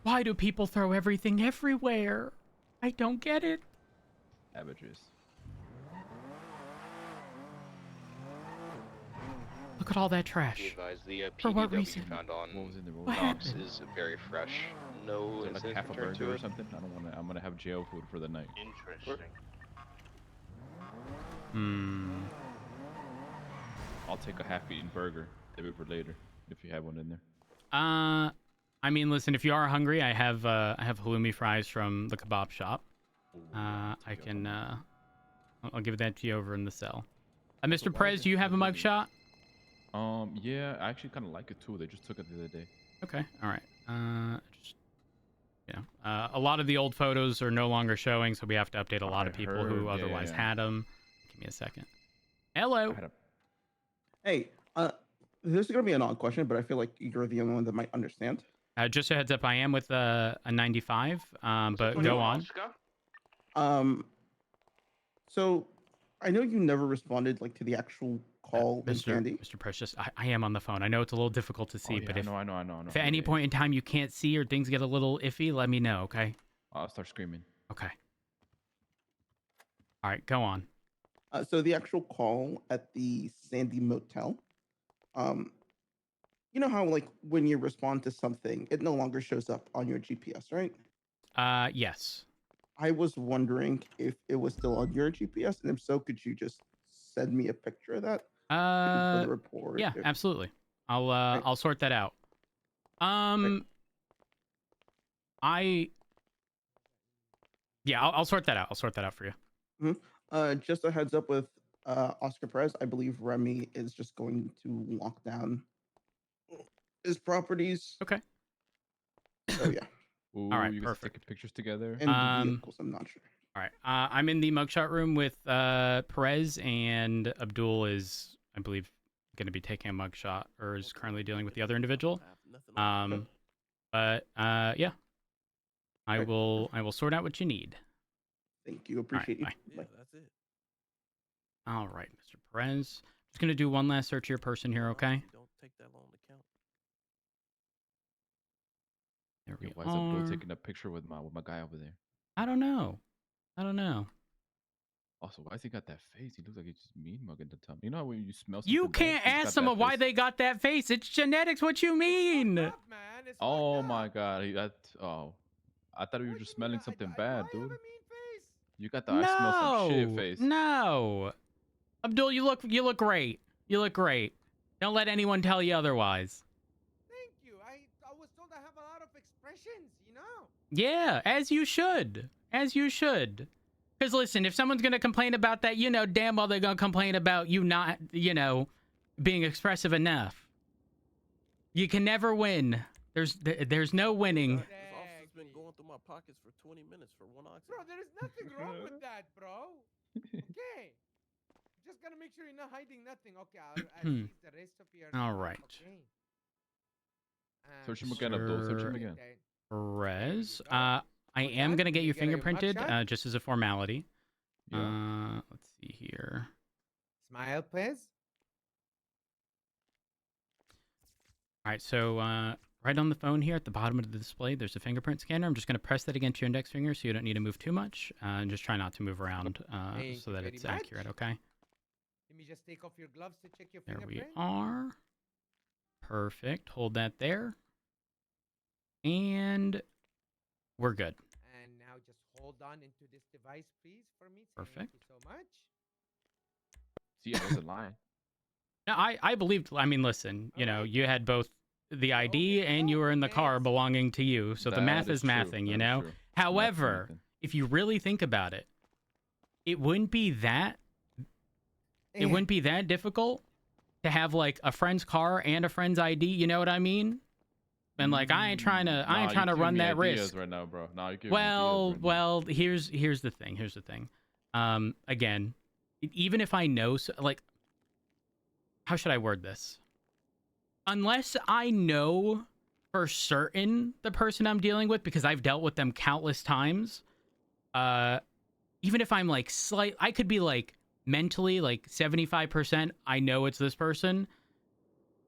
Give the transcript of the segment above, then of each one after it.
Why do people throw everything everywhere? I don't get it. Averages. Look at all that trash. Be advised, the For what PDW reason? found on What was in the road? What Knox happened? is very fresh. No Is it like incidents half a returned burger to or it. something? I don't want to. I'm gonna have jail food for the night. Interesting. I'll take a half-eaten burger. Maybe for later, if you have one in there. I mean, listen, if you are hungry, I have halloumi fries from the kebab shop. I can I'll give that to you over in the cell. Mr. Prez, do you have a mugshot? Yeah, I actually kind of like it too. They just took it the other day. Okay, all right. A lot of the old photos are no longer showing, so we have to update a lot of people who otherwise had them. Give me a second. Hello. Hey, this is gonna be an odd question, but I feel like you're the only one that might understand. Just a heads up, I am with a 95, but go on. So I know you never responded like to the actual call in Sandy. Mr. Precious, I am on the phone. I know it's a little difficult to see, but I know. if at any point in time you can't see or things get a little iffy, let me know, okay? I'll start screaming. Okay. All right, go on. So the actual call at the Sandy Motel, you know how like when you respond to something, it no longer shows up on your GPS, right? Yes. I was wondering if it was still on your GPS, and if so, could you just send me a picture of that for the report? Yeah, absolutely. I'll sort that out. I'll sort that out. I'll sort that out for you. Mm-hmm. Just a heads up with Oscar Perez. I believe Remy is just going to lock down his properties. Okay. So yeah. Ooh, all right, you guys perfect. taking pictures together. And the vehicles, I'm not sure. All right. I'm in the mugshot room with Perez, and Abdul is, I believe, going to be taking a mugshot, or is currently dealing with the other individual. But yeah, I will sort out what you need. Thank you. Appreciate you. Bye. Yeah, that's it. All right, Mr. Perez. Just going to do one last search of your person here, okay? Don't take that long to count. There we Why is Abdul are. taking a picture with my guy over there? I don't know. Also, why has he got that face? He looks like he's just mean mugging the tongue. You know how when you smell something You bad, can't he's got ask someone that why face? they got that face. It's genetics. What you mean? Fucked up, man. It's Oh fucked my up. god, I thought you were just smelling something bad, Do I dude. have a mean face? You got the I smell some shit face. No. Abdul, you look great. You look great. Don't let anyone tell you otherwise. Thank you. I was told I have a lot of expressions, you know? Yeah, as you should. As you should. Because listen, if someone's going to complain about that, you know damn well they're going to complain about you not, being expressive enough. You can never win. There's no winning. This officer's been going through my pockets for 20 minutes for one oxy. Bro, there's nothing wrong with that, bro. Okay. Just gotta make sure you're not hiding nothing. Okay, I'll seize the rest of your All stuff, right. Okay. Search him again, Abdul. Search him again. Perez. There you go. I What's am that? going to get Can you you get a fingerprinted mugshot? just as a formality. Yeah. Let's see here. Smile, please. All right, so right on the phone here at the bottom of the display, there's a fingerprint scanner. I'm just going to press that against your index finger so you don't need to move too much. And just try not to move around Thank so you that very it's much. accurate, okay? Let me just take off your gloves to check your There we fingerprint. are. Perfect. Hold that there. And we're good. And now just hold on into this device, please, for me. Thank Perfect. you so much. See, I wasn't lying. Now, I believed, I mean, listen, you had both the ID and you were in the car belonging to you. So the math is true. mathing, you That is know? true. However, Mathing. if you really think about it, it wouldn't be that difficult to have like a friend's car and a friend's ID, you know what I mean? And like I ain't trying to run that risk right now, bro. No, you're well, here's the thing. Again, even if I know, like, how should I word this? Unless I know for certain the person I'm dealing with, because I've dealt with them countless times, even if I'm like I could be like mentally like 75% I know it's this person,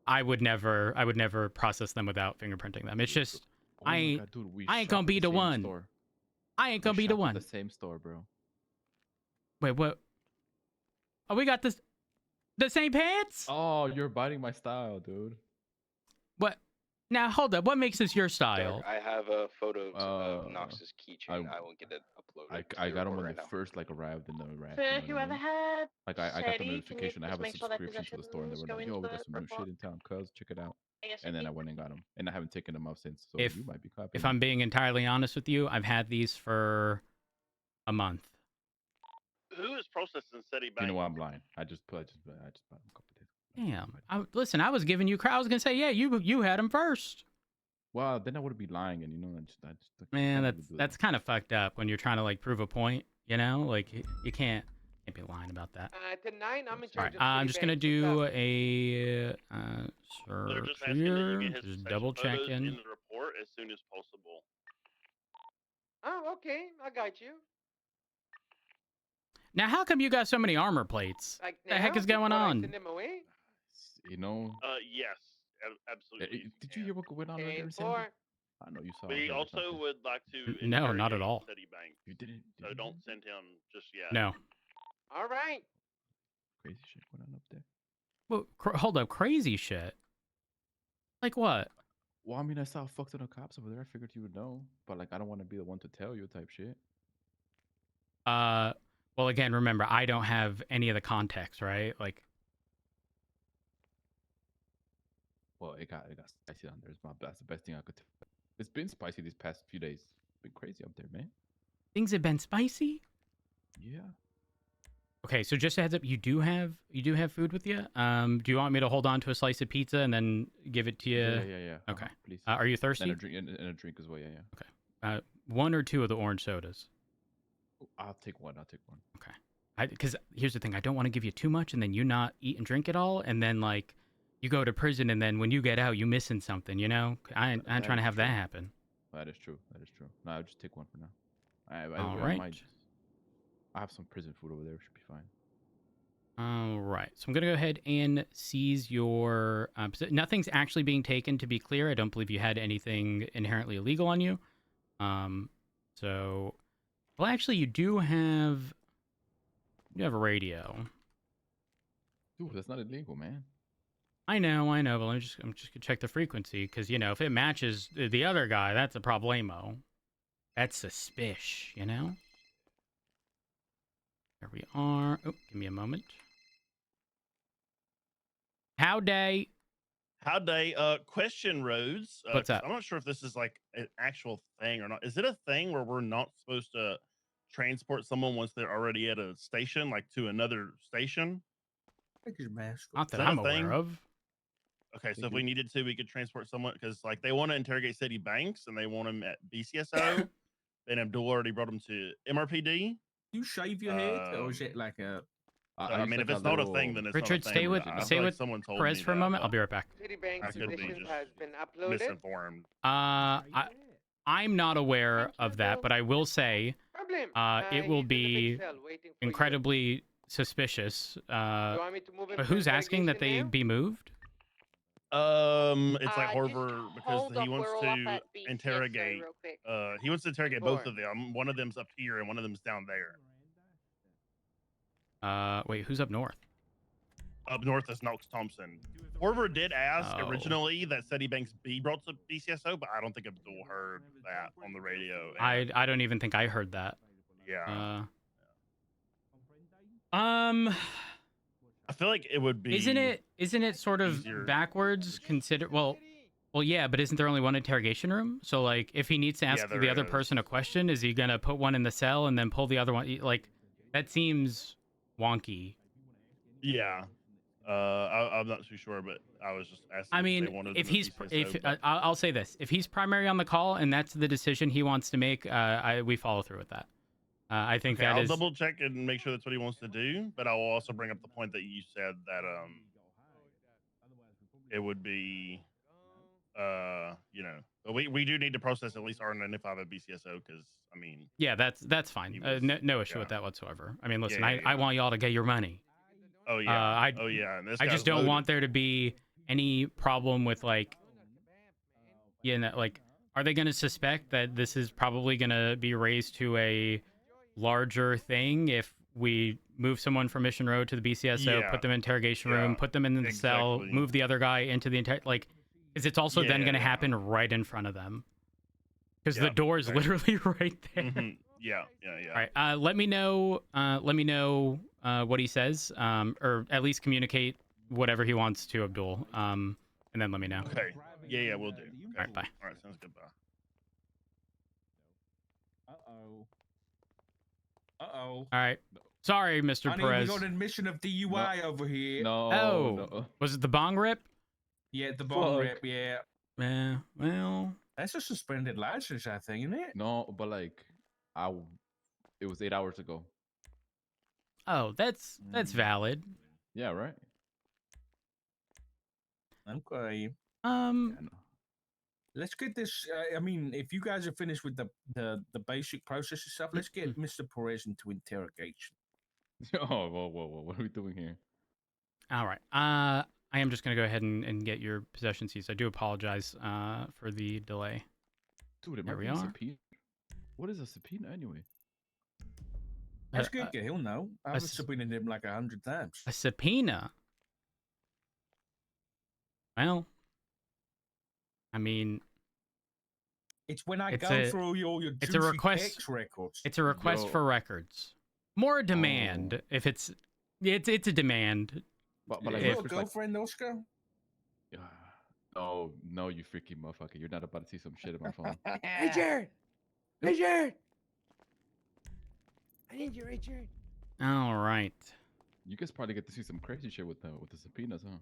I would never process them without fingerprinting them. It's just Oh my God, dude, we I ain't shop gonna at be the the same one. store. I ain't We gonna be the shop at one. the same store, bro. Wait, what? Oh, we got this. The same pants? Oh, you're biting my style, dude. What? Now hold up. What makes this your Dark, style? I have a photo of Uh, Nox's I keychain. I will get it uploaded I to your got them report when right they now. first like arrived in the rack. For You know what I whoever mean? had Like I got the Sadie, can you notification. I just have a make sure that subscription to the store, and they possessions were go like, into "Yo, we got the some new shit report in town, cuz check it out." And then ASAP? I went and got them, and I haven't taken them off since. So If you might be copying. if me. I'm being entirely honest with you, I've had these for a month. Who is processing City Bank? You know why I'm lying? I just bought them a couple days. Damn. Listen, I was giving you. I was gonna say, yeah, you had them first. Well, then I would be lying, and I just Man, can't really do that's that. kind of fucked up when you're trying to like prove a point. You know, like you can't be lying about that. Tonight, I'm in All charge right, of I'm just gonna do a They're search just asking that you here. get his Just possession double photos checking. in the report as soon as possible. Oh, okay. I got you. Now, how come you got so many armor plates? Like The heck now, is going before I on? send them away? You know, Yes, absolutely. did you hear what went on earlier in 10-4. Sandy? I know you saw. We or heard or also something. would like to No, not at interrogate all. Citibank, You didn't. so don't send him just yet. No. All right. Crazy shit going on up there. Well, hold up, crazy shit. Like what? Well, I mean, I saw a fuck ton of cops over there. I figured you would know, but like, I don't want to be the one to tell you type shit. Well, again, remember, I don't have any of the context, right? Like, Well, it got spicy down there. That's the best thing I could tell. It's been spicy these past few days. It's been crazy up there, man. things have been spicy. Yeah. Okay, so just a heads up, you do have food with you. Do you want me to hold on to a slice of pizza and then give it to you? Yeah. Okay. Please. Are you thirsty? And a drink as well. Yeah. One or two of the orange sodas. I'll take one. Okay. Because here's the thing, I don't want to give you too much and then you not eat and drink it all, and then like you go to prison and then when you get out, you missing something. You know, I ain't trying to have that happen. That is true. No, I'll just take one for now. All I right. I have some prison food over there. Should be fine. All right. So I'm going to go ahead and seize your... nothing's actually being taken, to be clear. I don't believe you had anything inherently illegal on you. So... Well, actually, you do have... You have a radio. Dude, that's not illegal, man. I know, but I'm just going to check the frequency, because, you know, if it matches the other guy, that's a problemo. That's suspicious, you know? There we are. Oh, give me a moment. Howdy. Howdy. Question, Rhodes. What's up? I'm not sure if this is like an actual thing or not. Is it a thing where we're not supposed to transport someone once they're already at a station, like to another station? Not that that a I'm thing? aware of. Okay, so if we needed to, we could transport someone because, like, they want to interrogate City Banks and they want him at BCSO. Then Abdul already brought him to MRPD. You shave your head, or is it like a? I mean, if it's not a thing, then it's Richard, not a thing. stay with I stay feel like with someone told Perez me for a that, moment. I'll but be right back. Citibank's I could be position just has been uploaded. misinformed. I'm not aware of that, but I will say Problem. it will He's in the big be cell waiting for you. incredibly suspicious. You want me to move him But to who's asking that they interrogation now? be moved? It's like Just Horver because hold he up, wants we're all up to at BCSO interrogate. real quick. He wants to interrogate both Four. of them. One of them's up here and one of them's down there. Wait, who's up north? Up north is Knox Thompson. Horver did ask Oh. originally that City Banks be brought to BCSO, but I don't think Abdul heard that on the radio. and- I don't even think I heard that. yeah. I feel like it would be. isn't it sort of easier. backwards? Consider well, yeah, but isn't there only one interrogation room? So like, if he needs to ask there the other is. person a question, is he gonna put one in the cell and then pull the other one? Like, that seems wonky. Yeah. I'm not too sure, but I was just asking. I if they mean, wanted if them at he's BCSO, but- I'll say this: if he's primary on the call and that's the decision he wants to make, we follow through with that. I think Okay, that I'll is double check and make sure that's what he wants to do, but I will also bring up the point that you said that it would be but we do need to process at least R95 at BCSO because I mean yeah, that's fine. He was- No issue yeah. with that whatsoever. I mean, listen, Yeah. I want y'all to get your money. oh yeah and this I guy's just don't loaded. want there to be any problem with like, like are they going to suspect that this is probably going to be raised to a larger thing if we move someone from Mission Road to the BCSO, Yeah. put them in interrogation room, Yeah, put them in the cell, exactly. move the other guy into the entire like? Is it's also then Yeah, going to yeah. happen right in front of them? Because the Yep, door is exactly. literally right there. Yeah. All right. Let me know. Let me know what he says, or at least communicate whatever he wants to Abdul. And then let me know. Okay. Yeah, we'll do. All right. Bye. All right, sounds good. Bye. Uh-oh. All right. Sorry, Mr. Honey, Perez. we got admission of DUI over here. No. Oh, no. was it the bong rip? Yeah, the bong Fuck. rip, yeah. Well, That's a suspended license, I think, isn't it? No, but like, it was 8 hours ago. oh, that's valid. Yeah, right. Okay. Yeah, no. Let's get this. I mean, if you guys are finished with the basic process and stuff, let's get Mr. Perez into interrogation. Oh, whoa! What are we doing here? All right. I am just gonna go ahead and get your possession seized. I do apologize for the delay. Dude, it There might we be a are. subpoena. What is a subpoena anyway? That's good. He'll know. I've s- subpoenaed him like 100 times. A subpoena. Well, I mean, It's when I It's go a- through all your it's a juicy request- X records. it's a request Yo. for records. More a demand. Oh. If it's a demand. But Is like, your what if it's like, girlfriend, Oscar? no, you freaky motherfucker! You're not about to see some shit in my phone. Hey, Jared. Hey, Jared. I need you, right, Jared. All right. You guys probably get to see some crazy shit with the subpoenas, huh?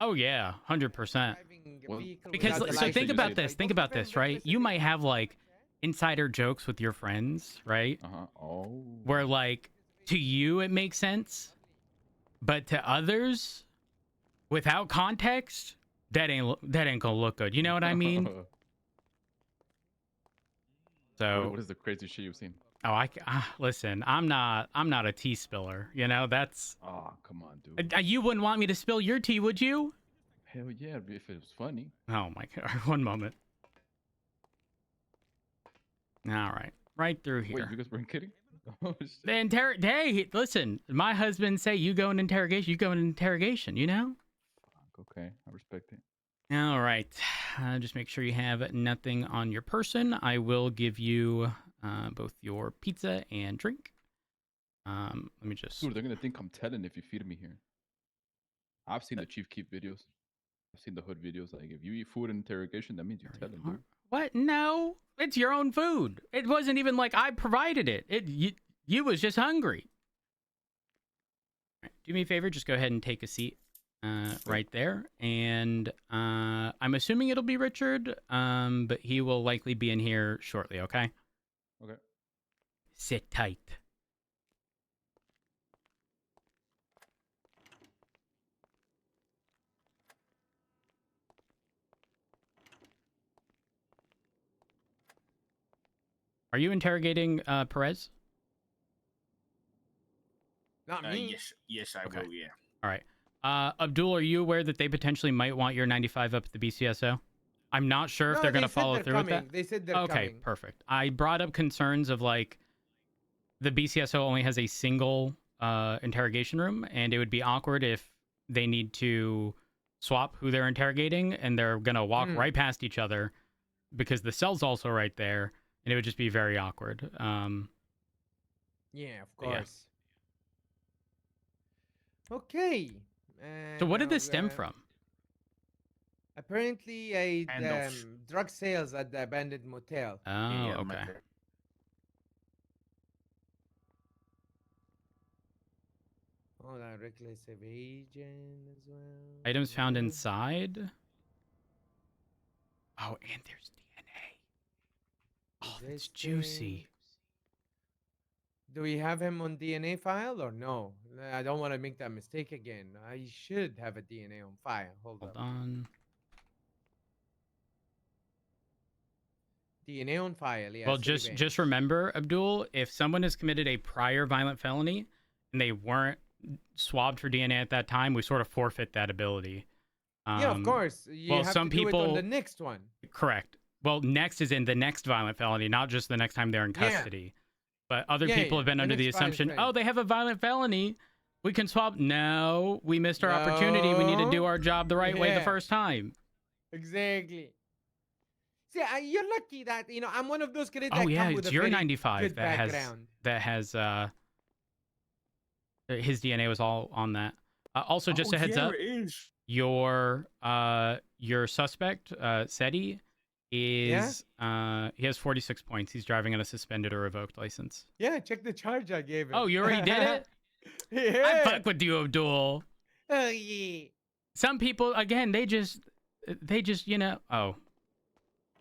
Oh yeah, 100%. Driving a Well, vehicle Because without the so license, think you about say- this. Think about this, right? You might have like insider jokes with your friends, right? Oh. Where like to you it makes sense, but to others without context, that ain't gonna look good. You know what I mean? So what is the crazy shit you've seen? listen, I'm not a tea spiller. You know, that's Oh, come on, dude. you wouldn't want me to spill your tea, would you? Hell yeah, if it was funny. Oh my god! One moment. All right, right through here. Wait, you guys weren't kidding? Oh, shit. The hey, listen, my husband say you go in interrogation, you go in interrogation, you know? Fuck, okay, I respect it. All right. Just make sure you have nothing on your person. I will give you both your pizza and drink. Let me just... Dude, they're gonna think I'm telling if you feed me here. I've seen the Chief Keep videos. I've seen the hood videos. Like, if you eat food in interrogation, that means you're telling, dude. What? No. It's your own food. It wasn't even like I provided it. You was just hungry. All right, do me a favor. Just go ahead and take a seat right there. And I'm assuming it'll be Richard, but he will likely be in here shortly, okay? Okay. Sit tight. Are you interrogating Perez? Not me. Yes, I Okay. will. Yeah. All right. Abdul, are you aware that they potentially might want your 95 up at the BCSO? I'm not sure if No, they're going they to said follow they're through with coming. that. They said they're Okay, coming. perfect. I brought up concerns of like the BCSO only has a single interrogation room, and it would be awkward if they need to swap who they're interrogating, and they're going to walk right past each other because the cell's also right there, and it would just be very awkward. Yeah, of But yeah. course. Okay. So what did now, this stem from? Apparently, a Handoffs. drug sales at the abandoned motel. Oh, Yeah, okay. Oh, that reckless evasion as well. Items found Yeah. inside. Oh, and there's DNA. Oh, that's juicy. Do we have him on DNA file or no? I don't want to make that mistake again. I should have a DNA on file. Hold Hold up. on. DNA on file. Yeah. Well, city just bank. remember, Abdul, if someone has committed a prior violent felony and they weren't swabbed for DNA at that time, we sort of forfeit that ability. Yeah, of course. You well, have some to do it on people- the next one. Correct. Well, next is in the next violent felony, not just the next time they're in Yeah. custody. But other Yeah, people yeah, have been the under the next violent assumption, felony. oh, they have a violent felony. We can swap. No, we missed our opportunity. We need to do No. our job the right way the Yeah. first time. Exactly. See, you're lucky that I'm one of those kids Oh that yeah, come with it's a your very 95 good that background. has his DNA was all on that. Also, just a heads up, It is. your suspect, Seti, is he has 46 points. He's driving on a suspended or revoked license. Yeah, check the charge I gave him. Oh, you already did it? Yeah. I fuck with you, Abdul. Oh yeah. Some people, again, they just oh.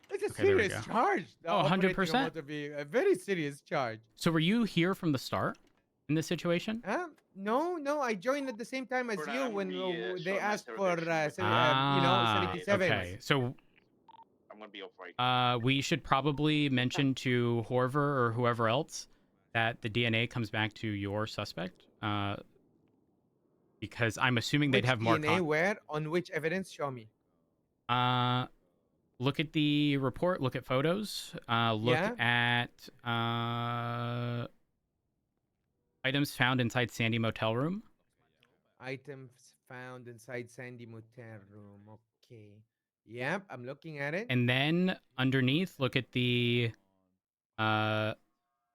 It's a Okay, there we serious go. charge. Oh, 100%. A very serious charge. So were you here from the start in this situation? No, I joined at the same time as you when they asked for Ah, 77. okay. So I'm gonna be off right. we should probably mention to Horver or whoever else that the DNA comes back to your suspect, because I'm assuming they'd Which have more. DNA where? On which evidence? Show me. Look at the report. Look at photos. Look at items found inside Sandy motel room. Items found inside Sandy motel room. Okay. Yep, I'm looking at it. And then underneath, look at the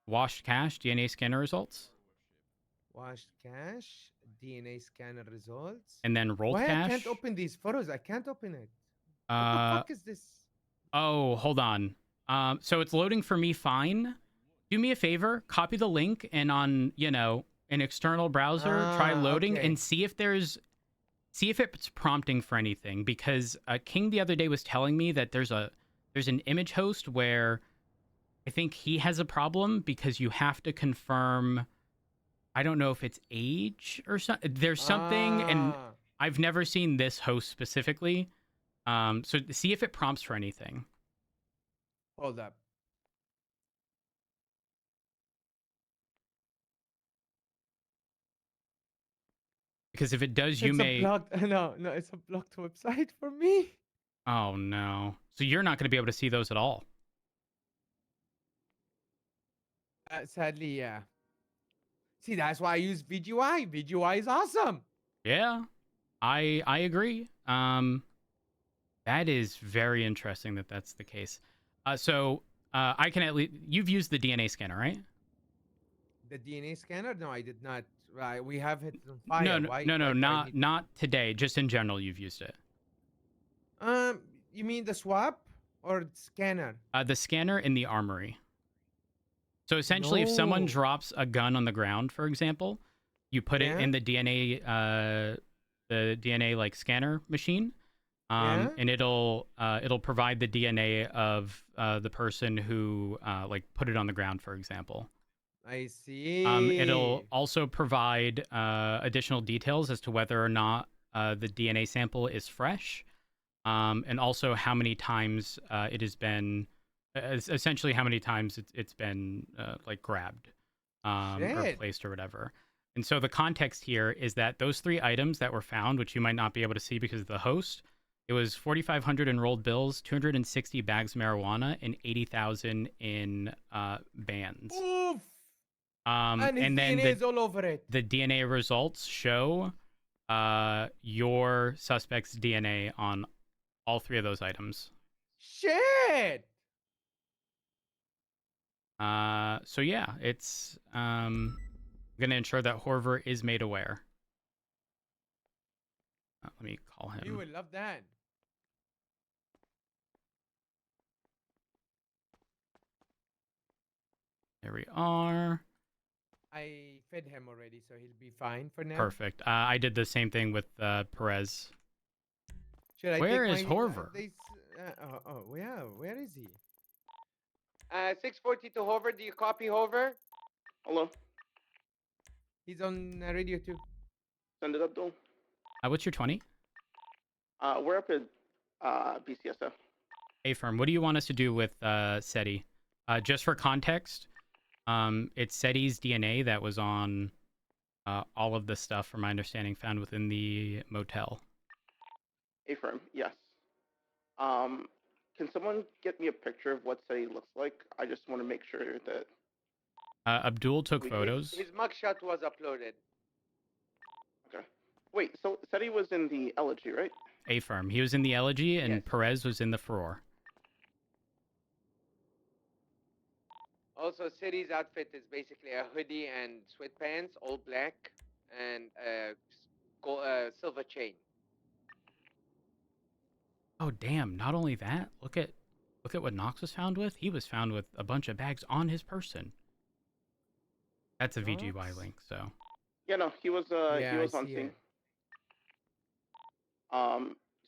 washed cash DNA scanner results. Washed cash, DNA scanner results. And then rolled Why cash. I can't open these photos? I can't open it. What the fuck is this? Oh, hold on. So it's loading for me fine. Do me a favor, copy the link and on, an external browser, try loading and see if it's prompting for anything, because King the other day was telling me that there's an image host where I think he has a problem because you have to confirm, I don't know if it's age or something. There's something, and I've never seen this host specifically. So see if it prompts for anything. Hold up. Because if it does, No, it's a blocked website for me. Oh no. So you're not going to be able to see those at all. Sadly, yeah. See, that's why I use VGY. VGY is awesome. Yeah, I agree. That is very interesting that that's the case. So I can at least, you've used the DNA scanner, right? The DNA scanner? No, I did not. Right, we have it on file. No, not today. Just in general, you've used it. You mean the swap or scanner? The scanner in the armory. So essentially, if someone No. drops a gun on the ground, for example, you put it in the DNA like scanner machine, and it'll provide the DNA of the person who like put it on the ground, for example. I see. It'll also provide additional details as to whether or not the DNA sample is fresh, and also how many times it has been, essentially how many times it's been like grabbed or placed or whatever. And so the context here is that those 3 items that were found, which you might not be able to see because of the host, it was 4,500 enrolled bills, 260 bags of marijuana, and 80,000 in bands. Oof. And then DNA is all over it. the DNA results show your suspect's DNA on all 3 of those items. Shit. So yeah, it's gonna ensure that Horver is made aware. Let me call him. You would love that. There we are. I fed him already, so he'll be fine for now. Perfect. I did the same thing with Perez. Should I Where take is my, Horver? Yeah, where is he? 642 Hover, do you copy Hover? Hello. He's on radio too. Send it up, though. What's your 20? We're up at BCSF. Hey, firm. What do you want us to do with SETI? Just for context, it's SETI's DNA that was on all of the stuff, from my understanding, found within the motel. A-firm, yes. Can someone get me a picture of what SETI looks like? I just want to make sure that Abdul took We- photos. His mugshot was uploaded. okay. Wait, so SETI was in the elegy, right? A firm. He was in the elegy, and Yes. Perez was in the furore. Also, City's outfit is basically a hoodie and sweatpants, all black, and a silver chain. Oh damn! Not only that, look at what Knox was found with. He was found with a bunch of bags on his person. That's a VGY Knox? link. So Yeah, no, he was on see scene. it.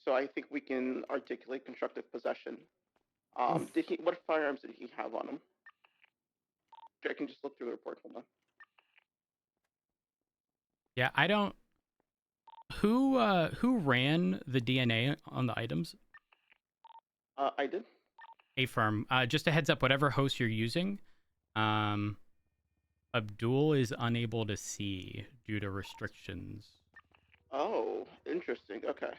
So I think we can articulate constructive possession. Did he? What firearms did he have on him? I can just look through the report. Hold on. yeah, I don't. Who ran the DNA on the items? I did. A firm. Just a heads up. Whatever host you're using, Abdul is unable to see due to restrictions. Oh, interesting. Okay.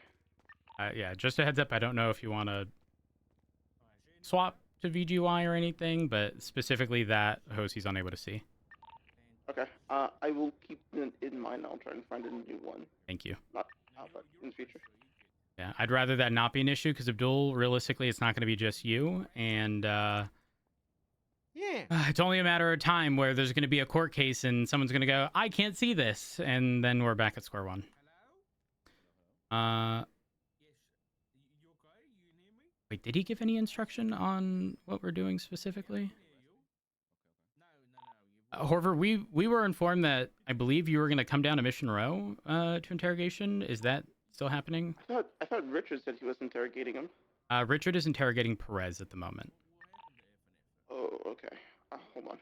Yeah, just a heads up. I don't know if you want to swap to VGY or anything, but specifically that host he's unable to see. Okay. I will keep it in mind. I'll try and find a new one. Thank you. Not now, but in the future. Yeah, I'd rather that not be an issue because Abdul, realistically, it's not going to be just you, and Yeah. it's only a matter of time where there's going to be a court case and someone's going to go, I can't see this, and then we're back at square one. Wait, did he give any instruction on what we're doing specifically? Horver, we were informed that I believe you were going to come down to Mission Row to interrogation. Is that still happening? I thought Richard said he was interrogating him. Richard is interrogating Perez at the moment. Oh, okay. Hold on.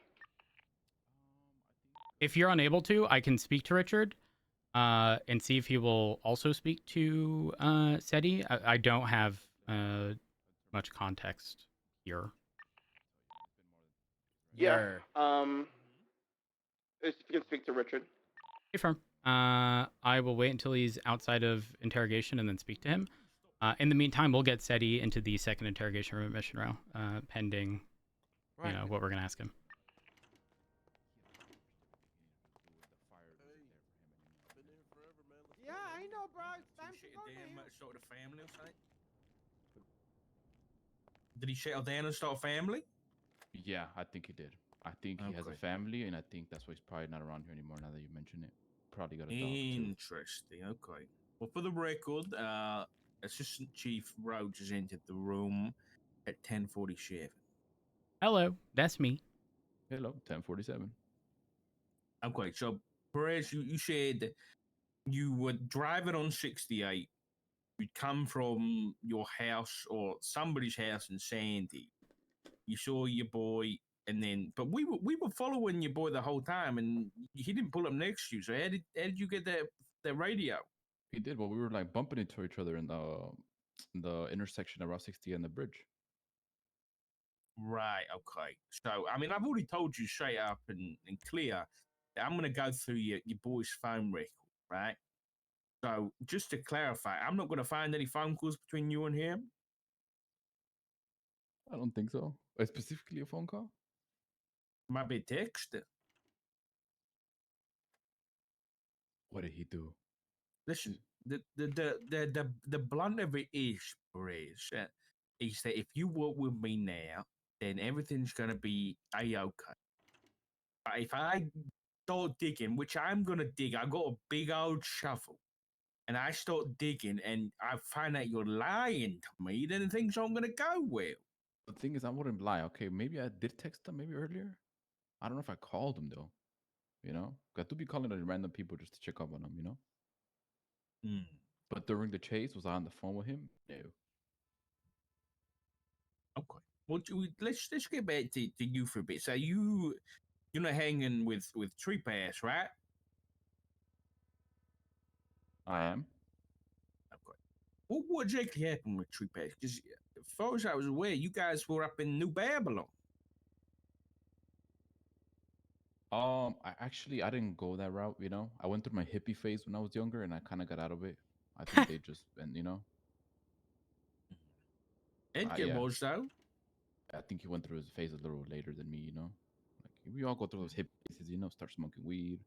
If you're unable to, I can speak to Richard and see if he will also speak to SETI. I don't have much context here. Yeah. If you can speak to Richard. Hey, firm. I will wait until he's outside of interrogation and then speak to him. In the meantime, we'll get SETI into the second interrogation room at Mission Row, pending, Right. what we're gonna ask him. Yeah, I know, bro. It's time to go now. Start a family or something? Did he settle down and start a family? Yeah, I think he did. I think he has a Okay. family, and I think that's why he's probably not around here anymore. Now that you mention it, probably got a dog too. Interesting. Okay. Well, for the record, Assistant Chief Rhodes has entered the room at 10:47. Hello, that's me. Hello, 1047. Okay, so Perez, you said that you were driving on 68. You'd come from your house or somebody's house in Sandy. You saw your boy, and then, but we were following your boy the whole time, and he didn't pull up next to you. So how did you get that radio? He did. Well, we were like bumping into each other in the intersection of Route 60 and the bridge. Right. Okay. So, I mean, I've already told you straight up and clear that I'm going to go through your boy's phone record, right? So, just to clarify, I'm not going to find any phone calls between you and him. I don't think so. Specifically a phone call? Might be a text. What did he do? Listen, the blunt of it is, Perez, is that if you work with me now, then everything's going to be a-okay. But if I start digging, which I'm going to dig, I got a big old shovel, and I start digging and I find out you're lying to me, then things aren't going to go well. The thing is, I wouldn't lie. Okay, maybe I did text him maybe earlier. I don't know if I called him though. Got to be calling random people just to check up on him. Hmm. But during the chase, was I on the phone with him? No. Okay. Well, let's get back to you for a bit. So you're not hanging with Tree Pass, right? I am. Okay. Well, what exactly happened with Tree Pass? Because as far as I was aware, you guys were up in New Babylon. I didn't go that route. I went through my hippie phase when I was younger, and I kind of got out of it. I think they just, and Ed get yeah. watched though. I think he went through his phase a little later than me, you know? Like, we all go through those hip phases, you know? Start smoking weed,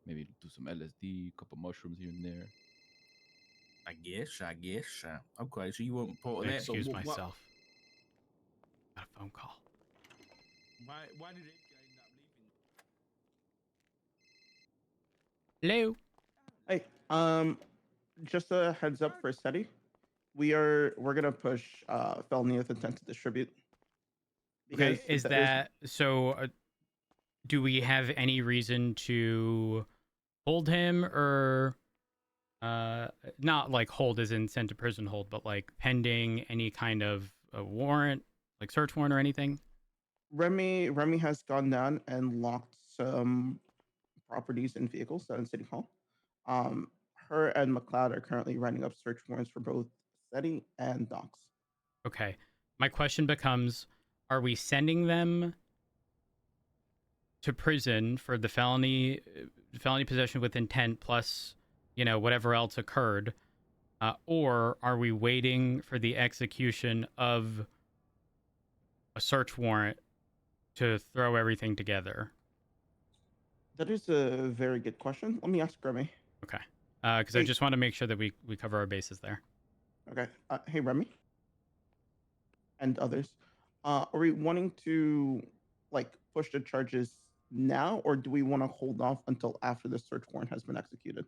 maybe do some LSD, couple mushrooms here and there. I guess. Okay, so you weren't part of that. Excuse but myself. Got a phone call. Why did Ed end up leaving? Hello. Hey, just a heads up for SETI. We're gonna push felony with intent to distribute. Okay, because is there's- that so? Do we have any reason to hold him, or not like hold as in sent to prison hold, but like pending any kind of warrant, like search warrant or anything? Remy has gone down and locked some properties and vehicles down in City Hall. Her and McLeod are currently writing up search warrants for both SETI and Docs. Okay. My question becomes, are we sending them to prison for the felony possession with intent plus, whatever else occurred, or are we waiting for the execution of a search warrant to throw everything together? That is a very good question. Let me ask Remy. Okay. Because I Hey. just want to make sure that we cover our bases there. Okay. Hey, Remy. And others. Are we wanting to push the charges now, or do we want to hold off until after the search warrant has been executed?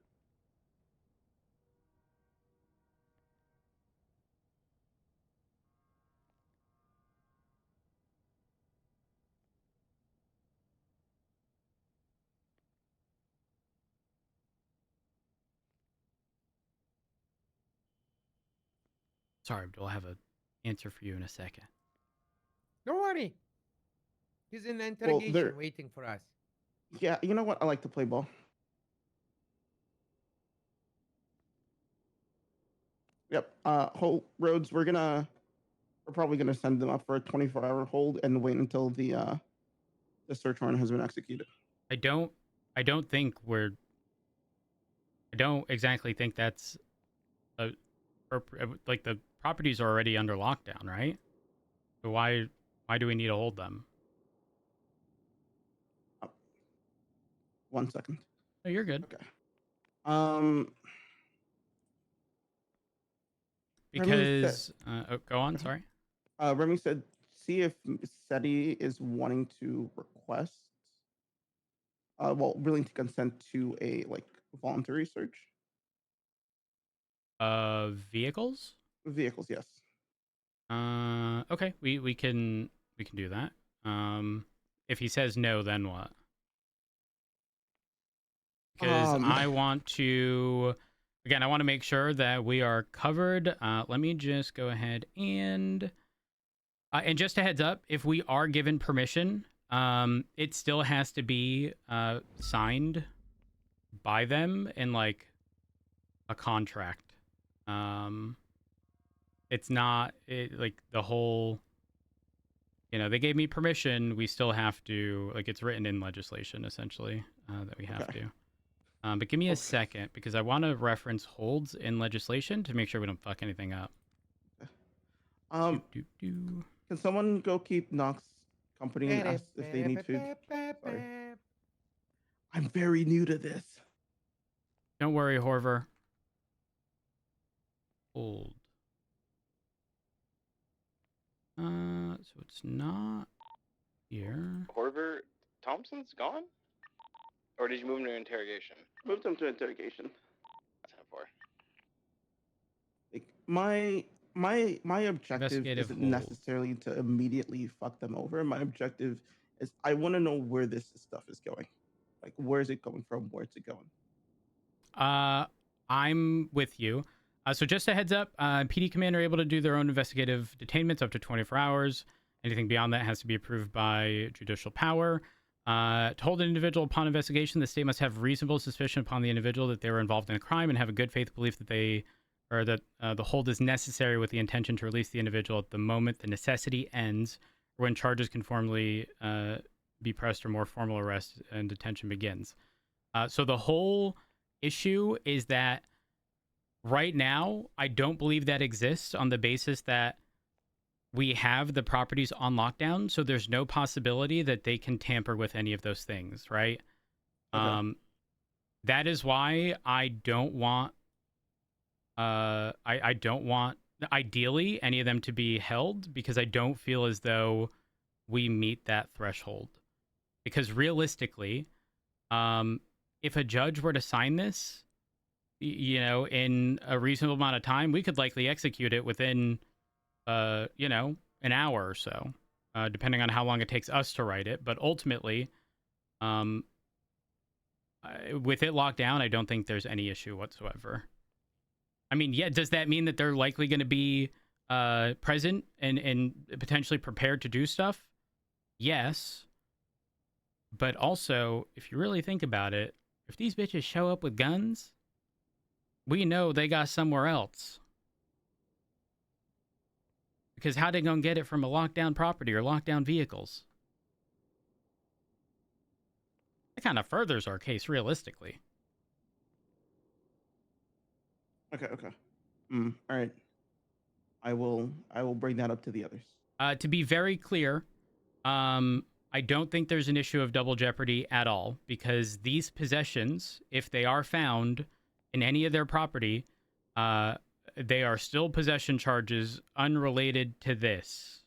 Sorry, Abdul, I have an answer for you in a second. Don't worry. He's in Well, interrogation waiting for us. Yeah, you know what? I like to play ball. Yep. Rhodes, we're probably gonna send them up for a 24-hour hold and wait until the search warrant has been executed. I don't exactly think that's like the properties are already under lockdown, right? So why do we need to hold them? 1 second. Oh, you're good. Okay. Because go on. Sorry. Remy said, see if SETI is wanting to request, willing to consent to a voluntary search. Vehicles. Vehicles, yes. Okay. We can do that. If he says no, then what? Because I want to make sure that we are covered. Let me just go ahead and just a heads up, if we are given permission, it still has to be signed by them in like a contract. It's not like the whole, they gave me permission. We still have to, like, it's written in legislation essentially that we have to. But give me a second because I want to reference holds in legislation to make sure we don't fuck anything up. Can someone go keep Knox company and ask if they need food? Sorry. I'm very new to this. Don't worry, Horver. Hold. So it's not here. Horver Thompson's gone? Or did you move him to interrogation? Moved him to interrogation. That's 10-4. Like my objective Investigative isn't hold. necessarily to immediately fuck them over. My objective is I want to know where this stuff is going. Like, where is it going from? Where's it going? I'm with you. So just a heads up, PD command are able to do their own investigative detainments up to 24 hours. Anything beyond that has to be approved by judicial power. To hold an individual upon investigation, the state must have reasonable suspicion upon the individual that they were involved in a crime and have a good faith belief that the hold is necessary with the intention to release the individual at the moment the necessity ends, or when charges can formally be pressed or more formal arrest and detention begins. So the whole issue is that right now, I don't believe that exists on the basis that we have the properties on lockdown, so there's no possibility that they can tamper with any of those things, right? Okay. That is why I don't want I don't want ideally any of them to be held, because I don't feel as though we meet that threshold. Because realistically, if a judge were to sign this, in a reasonable amount of time, we could likely execute it within an hour or so, depending on how long it takes us to write it. But ultimately, with it locked down, I don't think there's any issue whatsoever. I mean, yeah, does that mean that they're likely going to be present and potentially prepared to do stuff? Yes. But also, if you really think about it, if these bitches show up with guns, we know they got somewhere else. Because how they gonna get it from a lockdown property or lockdown vehicles? That kind of furthers our case realistically. Okay. All right. I will bring that up to the others. To be very clear, I don't think there's an issue of double jeopardy at all, because these possessions, if they are found in any of their property, they are still possession charges unrelated to this.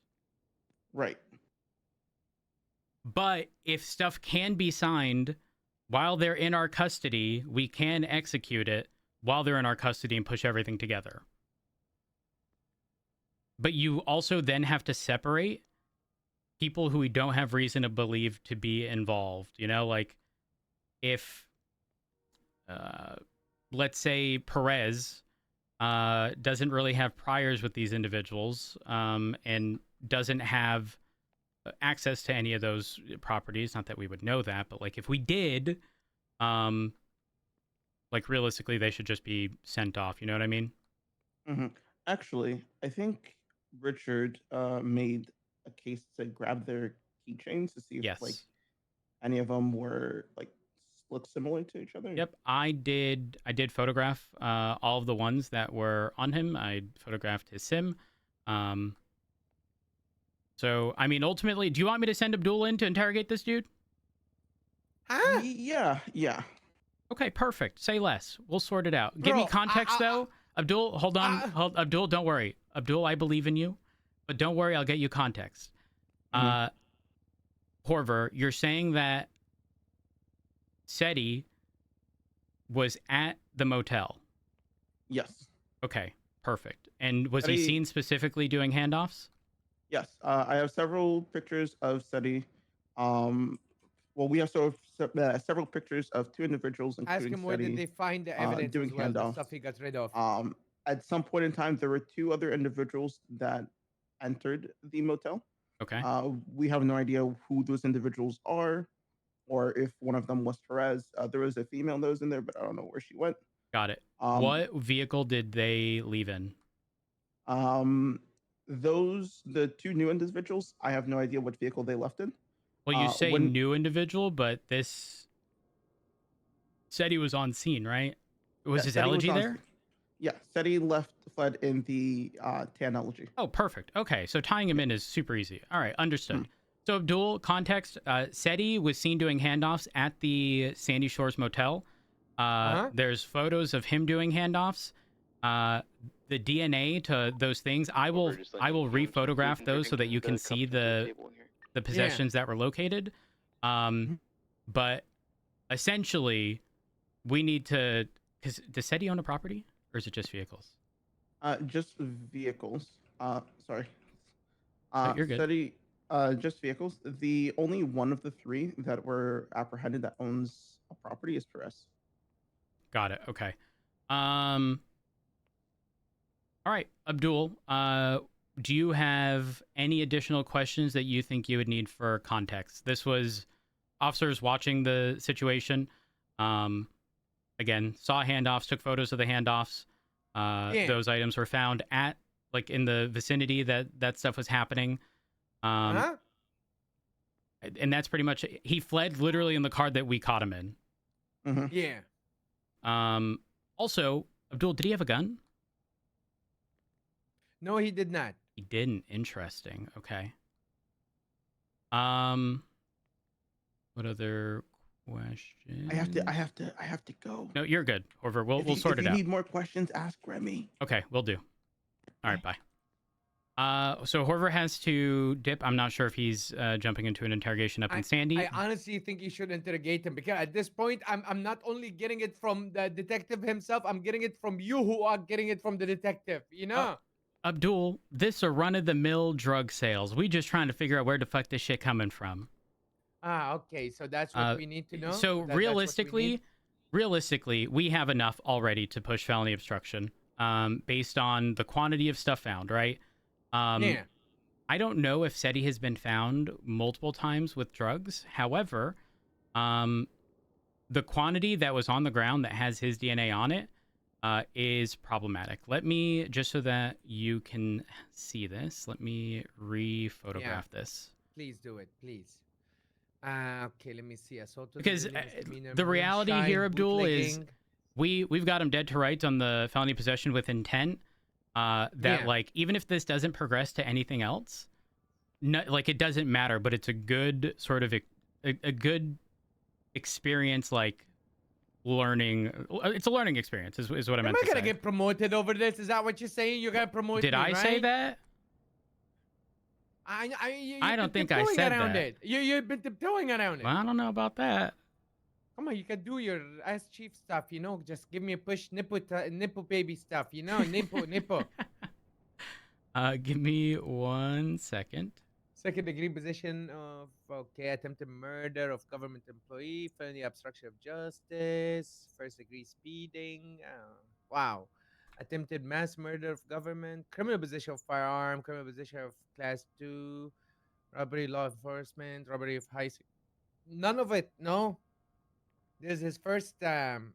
Right. But if stuff can be signed while they're in our custody, we can execute it while they're in our custody and push everything together. But you also then have to separate people who we don't have reason to believe to be involved. Like if, let's say Perez doesn't really have priors with these individuals, and doesn't have access to any of those properties. Not that we would know that, but like if we did, like realistically, they should just be sent off. You know what I mean? Mm-hmm. Actually, I think Richard made a case to grab their keychains to see if Yes. like any of them were like look similar to each other. Yep, I did photograph all of the ones that were on him. I photographed his SIM. So, I mean, ultimately, do you want me to send Abdul in to interrogate this dude? Huh? Yeah. Okay, perfect. Say less. We'll sort it out. Give me Bro, context, though. Abdul, hold on. Abdul, don't worry. Abdul, I believe in you. But don't worry, I'll get you context. Horver, you're saying that SETI was at the motel. Yes. Okay, perfect. And was he SETI seen specifically doing handoffs? Yes. I have several pictures of SETI. Well, we have several pictures of two individuals, Ask including him where did SETI, they find the evidence doing as well, the handoffs. stuff he got rid of. At some point in time, there were two other individuals that entered the motel. Okay. We have no idea who those individuals are, or if one of them was Perez. There was a female that was in there, but I don't know where she went. Got it. What vehicle did they leave in? The two new individuals, I have no idea what vehicle they left in. Well, you say new individual, but this said he was on scene, right? Was his elegy there? Yeah, SETI fled in the tan elegy. Oh, perfect. Okay, so tying him in is super easy. All right, understood. So Abdul, context, SETI was seen doing handoffs at the Sandy Shores Motel. There's photos of him doing handoffs. The DNA to those things, I will re-photograph those so that you can see the possessions that were located. But essentially, we need to, because does SETI own a property, or is it just vehicles? Just vehicles. Sorry. You're good. SETI, just vehicles. The only one of the three that were apprehended that owns a property is Perez. Got it. Okay. All right, Abdul, do you have any additional questions that you think you would need for context? This was officers watching the situation. Again, saw handoffs, took photos of the handoffs. Those items were found at, like, in the vicinity that stuff was happening. And that's pretty much it. He fled literally in the car that we caught him in. Yeah. Also, Abdul, did he have a gun? No, he did not. He didn't. Interesting. Okay. What other questions? I have to go. No, you're good. Orver, we'll If sort you it out. need more questions, ask Remy. Okay, we'll do. All right, bye. So Horver has to dip. I'm not sure if he's jumping into an interrogation up in Sandy. I honestly think you should interrogate him because at this point, I'm not only getting it from the detective himself, I'm getting it from you who are getting it from the detective. You know. Abdul, this a run-of-the-mill drug sales. We just trying to figure out where the fuck this shit coming from. Okay. So that's what we need to know. So That's what we need? realistically, we have enough already to push felony obstruction, based on the quantity of stuff found, right? Yeah. I don't know if SETI has been found multiple times with drugs. However, the quantity that was on the ground that has his DNA on it is problematic. Let me, just so that you can see this, let me re-photograph this. Please do it, please. Okay, let me see. Assault to Because civilian misdemeanor, the reality moonshine, here, Abdul, is bootlegging. we've got him dead to rights on the felony possession with intent. That like, even if this doesn't progress to anything else, like it doesn't matter, but it's a good sort of a good experience, like learning. It's a learning experience is what I meant to say. Am I gonna get promoted over this? Is that what you're saying? You're gonna promote Did me, I say right? that? I don't think I said around that. it. You've been tiptoeing around it. Well, I don't know about that. Come on, you can do your ass chief stuff, you know. Just give me a push, nipple baby stuff, you know. Nipple. Give me 1 second. Second degree position of attempted murder of government employee, felony obstruction of justice, first degree speeding. Wow. Attempted mass murder of government, criminal possession of firearm, criminal possession of class 2, robbery, law enforcement, robbery of none of it. No. This is his first time.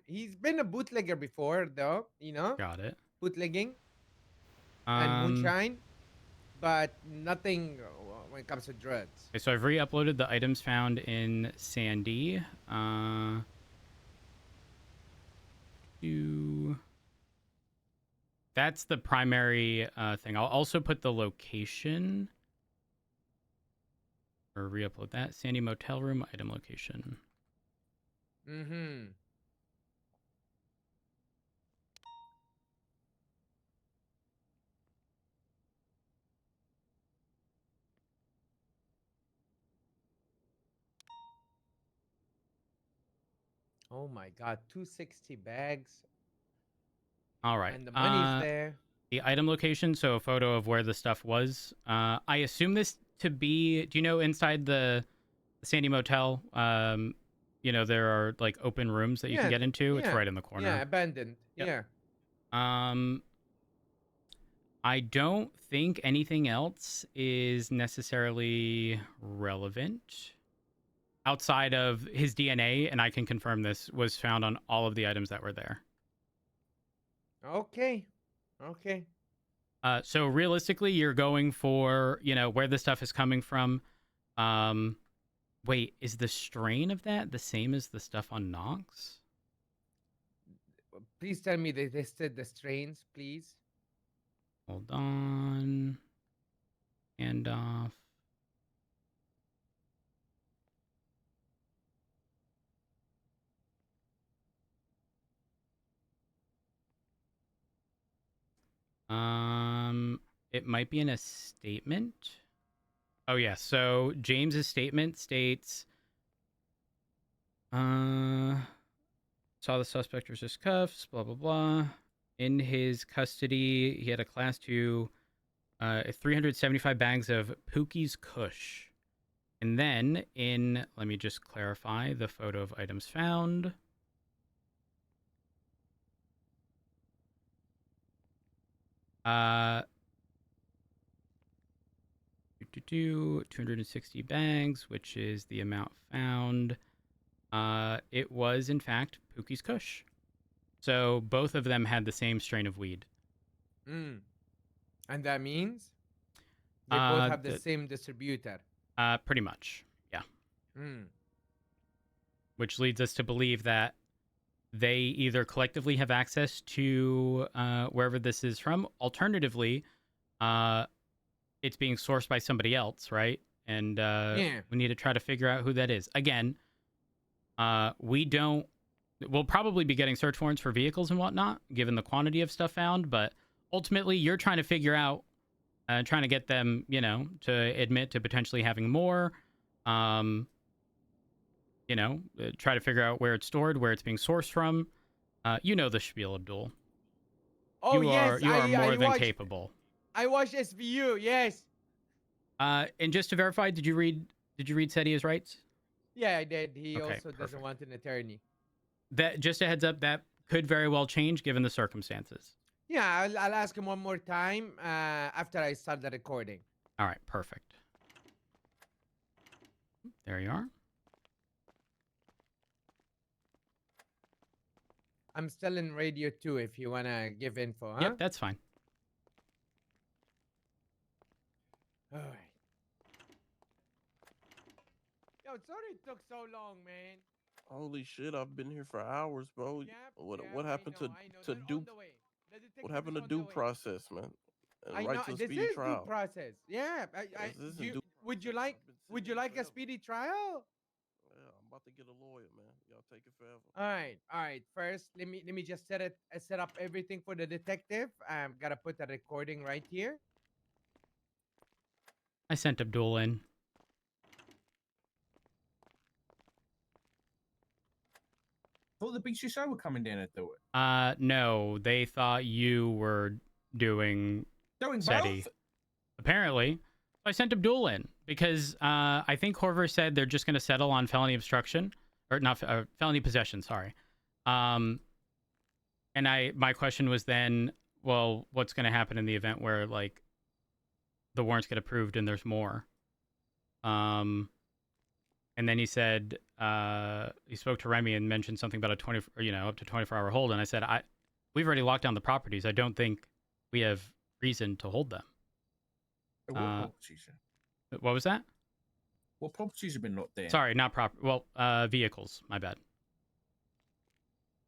He's been a bootlegger before though, you know? Got it. Bootlegging and moonshine, but nothing when it comes to drugs. Okay, so I've re-uploaded the items found in Sandy. That's the primary thing. I'll also put the location, or re-upload that. Sandy motel room item location. Mm-hmm. Oh my god, 260 bags. All right. And the money's there. The item location, so a photo of where the stuff was. I assume this to be, do you know inside the Sandy Motel, you know, there are like open rooms that you can get into. It's right in the corner. Yeah, abandoned. Yep. Yeah. I don't think anything else is necessarily relevant outside of his DNA, and I can confirm this was found on all of the items that were there. Okay. So realistically, you're going for, you know, where the stuff is coming from. Wait, is the strain of that the same as the stuff on Nox? Please tell me they listed the strains, please. Hold on. Hand off. It might be in a statement. Oh yeah, so James's statement states, saw the suspect resist cuffs, blah blah blah. In his custody, he had a class 2, 375 bags of Pookie's Kush. And then let me just clarify the photo of items found. 260 bags, which is the amount found. It was, in fact, Pookie's Kush. So both of them had the same strain of weed. And that means they both have the same distributor. Pretty much, yeah. Mm. Which leads us to believe that they either collectively have access to wherever this is from. Alternatively, it's being sourced by somebody else, right? And Yeah. we need to try to figure out who that is. Again, we'll probably be getting search warrants for vehicles and whatnot, given the quantity of stuff found, but ultimately you're trying to figure out, trying to get them, to admit to potentially having more, try to figure out where it's stored, where it's being sourced from. You know the spiel, Abdul. Oh you yes, are more I than watched, capable. I watched SVU. Yes. And just to verify, did you read Setia's rights? Yeah, I did. He Okay, also doesn't perfect. want an attorney. That, just a heads up, that could very well change given the circumstances. Yeah, I'll ask him one more time after I start the recording. All right, perfect. There you are. I'm still in radio 2 if you want to give info, huh? Yep, that's fine. All right. Yo, sorry it took so long, man. Holy shit! I've been here for hours, bro. Yep, What yep, happened I know. to They're due? on the way. The What detective happened is to on due the way. process, man? And I right know to a this speedy is due trial. process. Yeah, This isn't due would you process. like I've been sitting here a forever. speedy trial? Yeah, I'm about to get a lawyer, man. Y'all take it forever. All right. First, let me just set up everything for the detective. I'm gotta put the recording right here. I sent Abdul in. Thought the BCSO were coming down to do it. No, they thought you were doing Doing SETI. both? Apparently. I sent Abdul in because I think Corver said they're just going to settle on felony obstruction, or not felony possession. Sorry. And my question was then, well, what's going to happen in the event where like the warrants get approved and there's more? And then he said he spoke to Remy and mentioned something about a up to 24-hour hold. And I said, we've already locked down the properties. I don't think we have reason to hold them. What properties? What was that? What properties have been locked down? Sorry, not proper. Well, vehicles. My bad.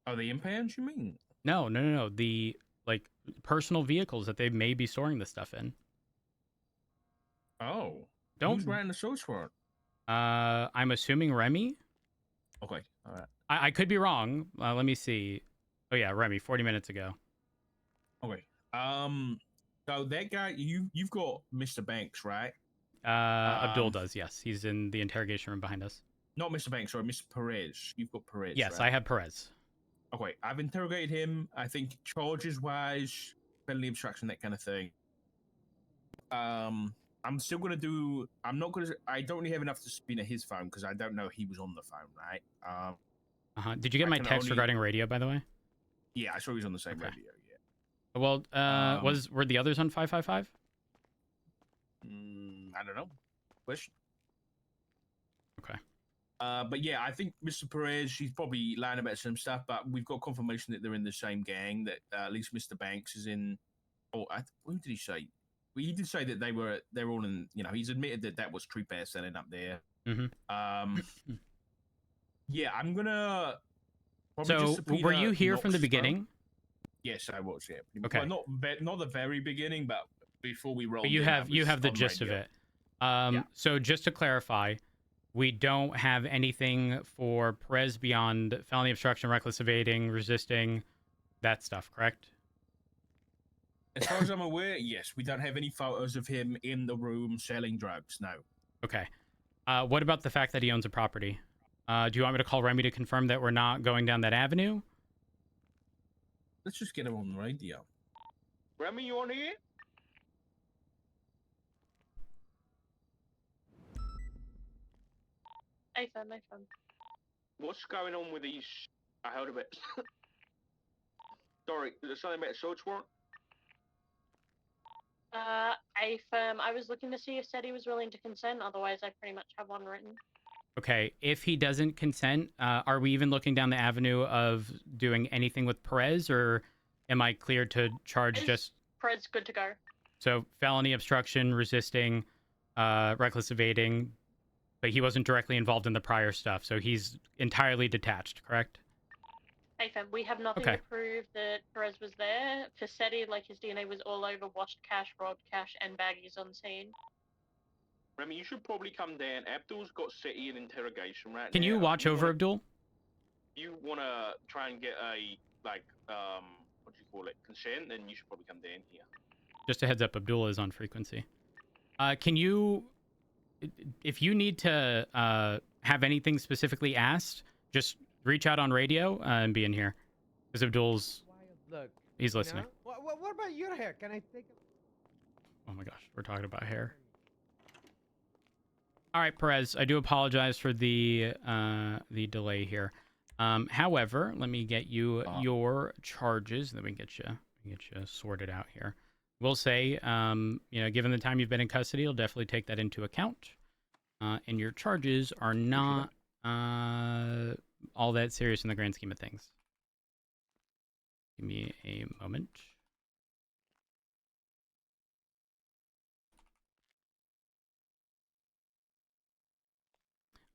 Oh, the impounds, you mean? No. The like personal vehicles that they may be storing this stuff in. Oh, Don't. Who's ran the search warrant? I'm assuming Remy. Okay, all right. I could be wrong. Let me see. Oh yeah, Remy. 40 minutes ago. Okay. So that guy, you've got Mr. Banks, right? Abdul does. Yes, he's in the interrogation room behind us. Not Mr. Banks, sorry, Mr. Perez. You've got Perez. Yes, right? I have Perez. Okay, I've interrogated him. I think charges wise, felony obstruction, that kind of thing. I'm still gonna do. I'm not gonna. I don't really have enough to subpoena his phone because I don't know he was on the phone, right? Did you get my text regarding radio, by the way? Yeah, I saw he was on the same radio. Yeah. Well, were the others on 555? I don't know. Question. Okay. But yeah, I think Mr. Perez, she's probably lying about some stuff, but we've got confirmation that they're in the same gang. That at least Mr. Banks is in. Oh, who did he say? Well, he did say that they're all in. He's admitted that was Creep Air selling up there. Mm-hmm. Yeah, I'm gonna. So, were you here from the beginning? Yes, I was. Yeah. Okay. Well, not the very beginning, but before we rolled. But you have the gist of it. Yeah. So just to clarify, we don't have anything for Perez beyond felony obstruction, reckless evading, resisting, that stuff, correct? As far as I'm aware, yes, we don't have any photos of him in the room selling drugs. No. Okay. What about the fact that he owns a property? Do you want me to call Remy to confirm that we're not going down that avenue? Let's just get him on the radio. Remy, you on here? I found. What's going on with these? I heard of it. Sorry, is there something about a search warrant? I was looking to see if SETI was willing to consent. Otherwise, I pretty much have one written. Okay, if he doesn't consent, are we even looking down the avenue of doing anything with Perez, or am I cleared to charge just... Perez good to go. So, felony obstruction, resisting, reckless evading, but he wasn't directly involved in the prior stuff, so he's entirely detached, correct? Hey fam, we have nothing Okay. to prove that Perez was there. Fassetti, like his DNA was all over washed cash, robbed cash, and baggies on scene. Remy, you should probably come down. Abdul's got City in interrogation right Can now. you If watch over Abdul? you wanna try and get a what do you call it, consent, then you should probably come down here. Just a heads up, Abdul is on frequency. Can you, if you need to have anything specifically asked, just reach out on radio and be in here. Because Abdul's, Wild look. he's you listening. know? What about your hair? Can I take a... Oh my gosh, we're talking about hair. All right, Perez, I do apologize for the delay here. However, let me get you your charges, and then we can get you sorted out here. We'll say, you know, given the time you've been in custody, you'll definitely take that into account. And your charges are not all that serious in the grand scheme of things. Give me a moment.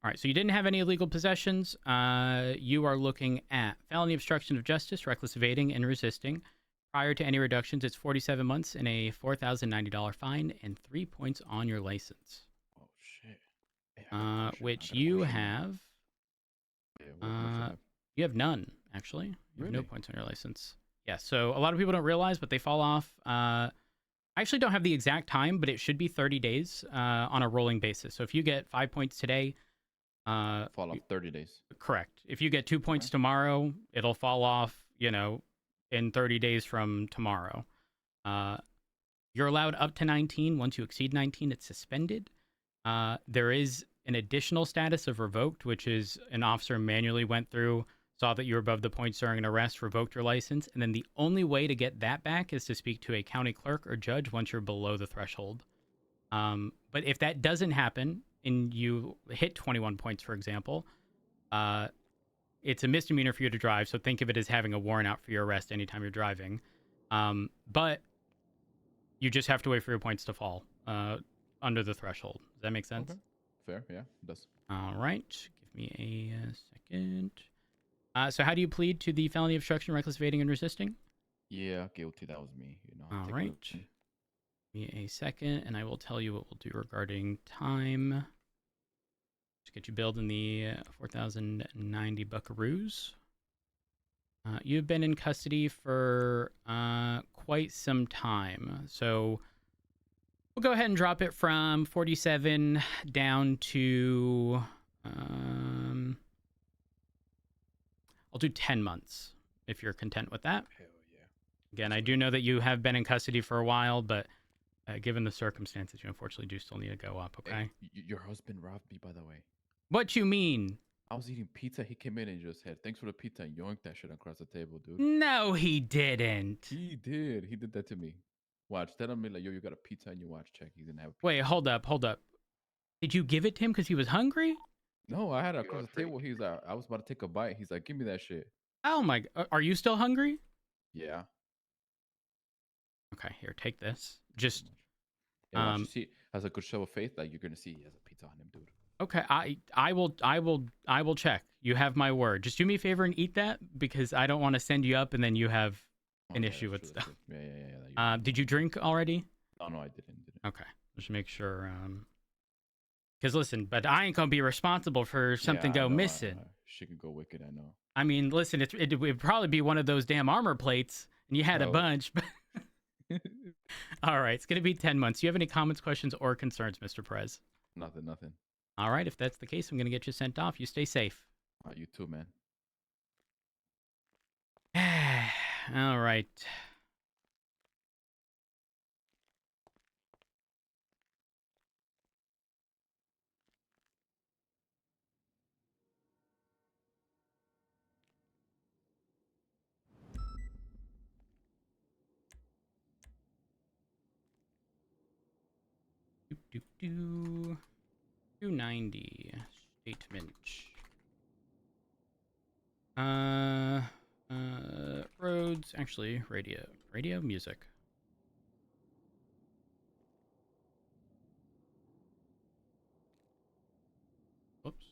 All right, so you didn't have any illegal possessions. You are looking at felony obstruction of justice, reckless evading, and resisting. Prior to any reductions, it's 47 months and a $4,090 fine and 3 points on your license. Oh shit. Hey, I got a question. Which I got a you question, man. have. Yeah, what should I have? You have none, actually. You have no Really? points on your license. Yeah, so a lot of people don't realize, but they fall off. I actually don't have the exact time, but it should be 30 days on a rolling basis. So if you get 5 points today, Fall off 30 days. correct. If you get 2 points tomorrow, it'll fall off, you know, in 30 days from tomorrow. You're allowed up to 19. Once you exceed 19, it's suspended. There is an additional status of revoked, which is an officer manually went through, saw that you were above the points during an arrest, revoked your license, and then the only way to get that back is to speak to a county clerk or judge once you're below the threshold. But if that doesn't happen and you hit 21 points, for example, it's a misdemeanor for you to drive, so think of it as having a warrant out for your arrest anytime you're driving. But you just have to wait for your points to fall under the threshold. Does that make sense? Okay. Fair, yeah, it does. All right. Give me a second. So how do you plead to the felony obstruction, reckless evading, and resisting? Yeah, guilty. That was me. You know. All take right. guilty. Give me a second, and I will tell you what we'll do regarding time. Just get you billed in the 4,090 buckaroos. You've been in custody for quite some time, so we'll go ahead and drop it from 47 down to I'll do 10 months if you're content with that. Hell yeah. Again, I do know that you have been in custody for a while, but given the circumstances, you unfortunately do still need to go up, okay? Hey, your husband robbed me, by the way. What you mean? I was eating pizza. He came in and just said, "Thanks for the pizza," and yoinked that shit across the table, dude. No, he didn't. He did. He did that to me. Watch. Tell him like, "Yo, you got a pizza in your watch. Check. He's gonna have." Wait, hold up. Did you give it to him because he was hungry? No, I had it You across a the table. He's like, I was about to take a bite. He's like, "Give me that shit." Oh my! Are you still hungry? Yeah. Okay, here, take this. Just Yeah, watch, you see, has a good show of faith. Like you're gonna see, he has a pizza on him, dude. okay. I will check. You have my word. Just do me a favor and eat that because I don't want to send you up and then you have an Okay, issue with that's true, stuff. that's true. Yeah. Did you drink already? No, I didn't. Okay, just make sure. Because listen, but I ain't gonna be responsible for something Yeah, I go know, missing. She could go wicked. I know. I mean, listen, it would probably be one of those damn armor plates, and you had a No. bunch. But all right, it's gonna be 10 months. Do you have any comments, questions, or concerns, Mr. Perez? Nothing. All right, if that's the case, I'm gonna get you sent off. You stay safe. You too, man. All right. Do 290 statement. Roads, actually, radio music. Whoops.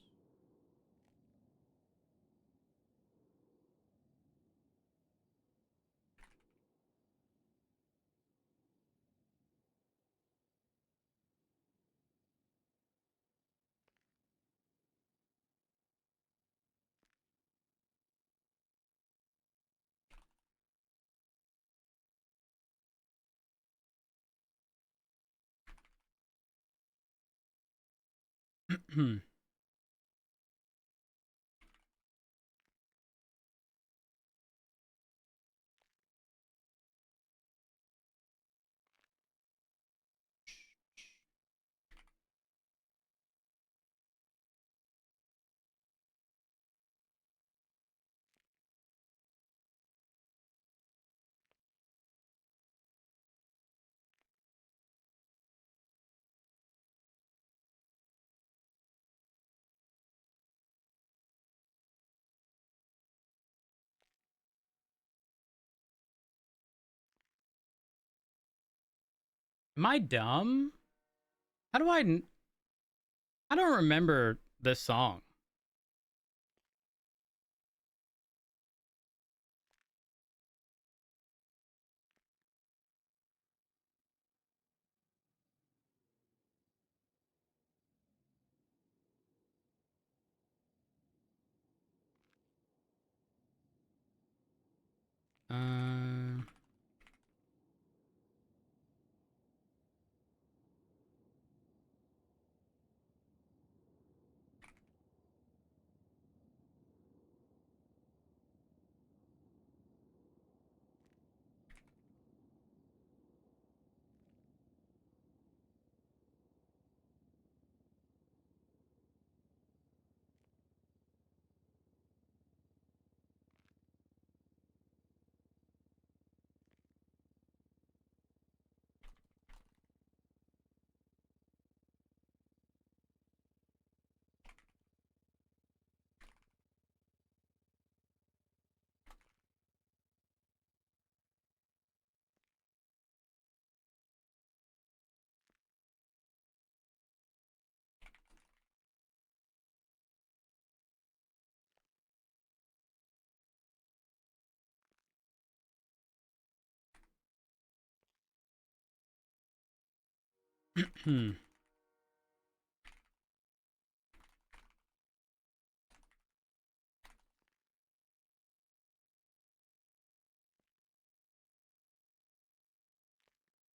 Am I dumb? How do I don't remember this song. Uh,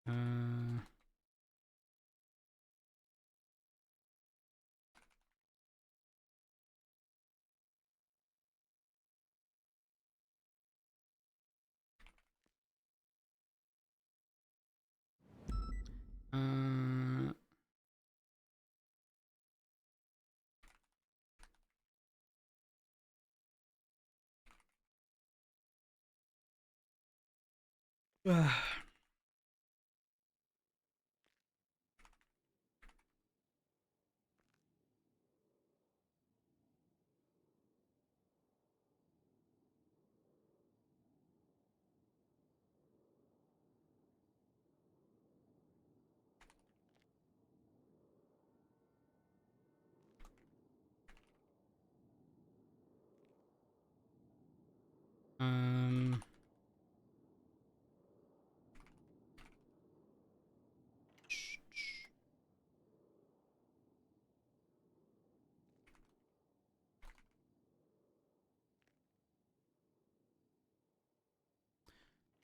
uh, uh,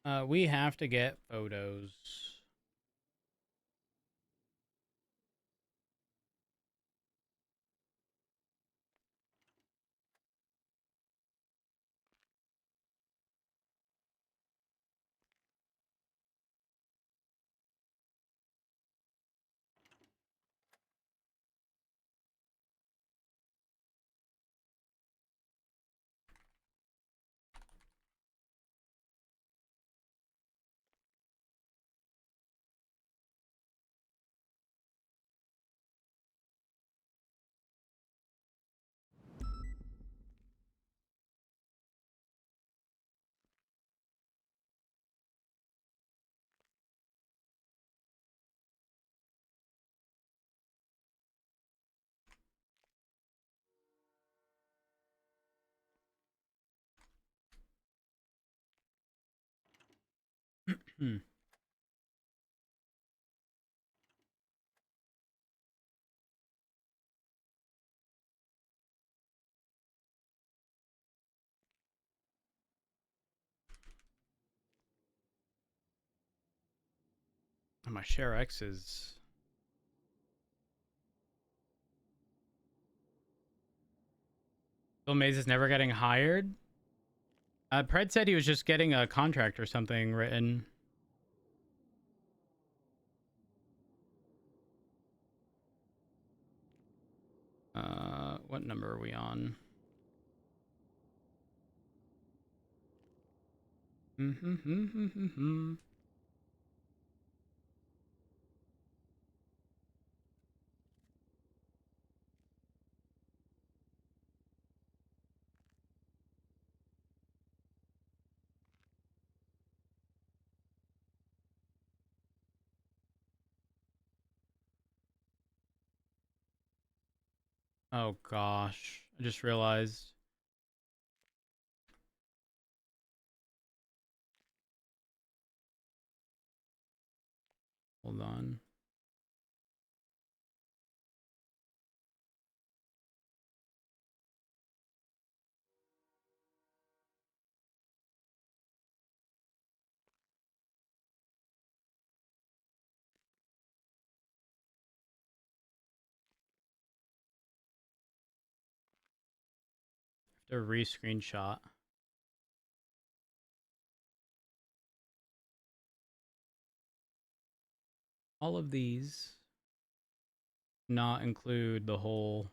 um, we have to get photos. My share X is Bill Mays is never getting hired. Pred said he was just getting a contract or something written. What number are we on? Oh gosh, I just realized. Hold on. I have to re-screenshot. All of these not include the whole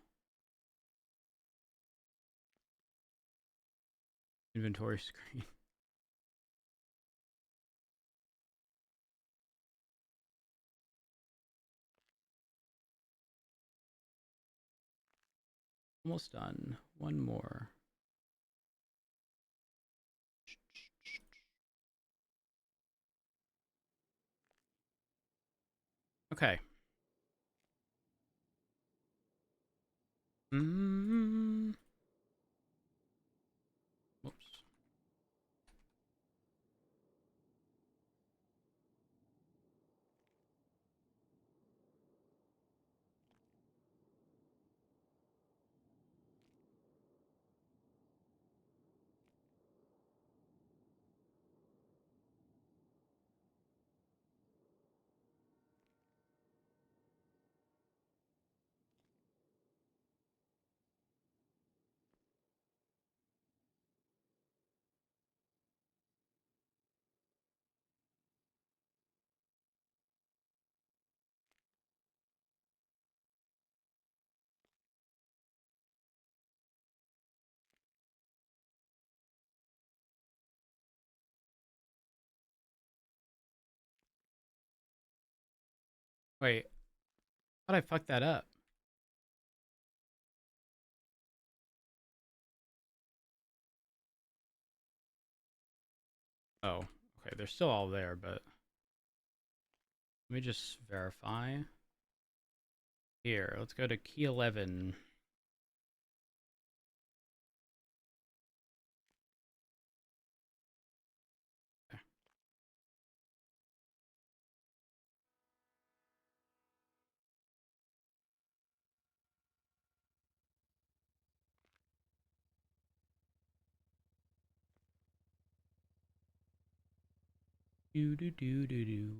inventory screen. Almost done. One more. Okay. Whoops. Wait. How'd I fuck that up? Oh, okay. They're still all there, but let me just verify. Here, let's go to key 11. Do do do do do.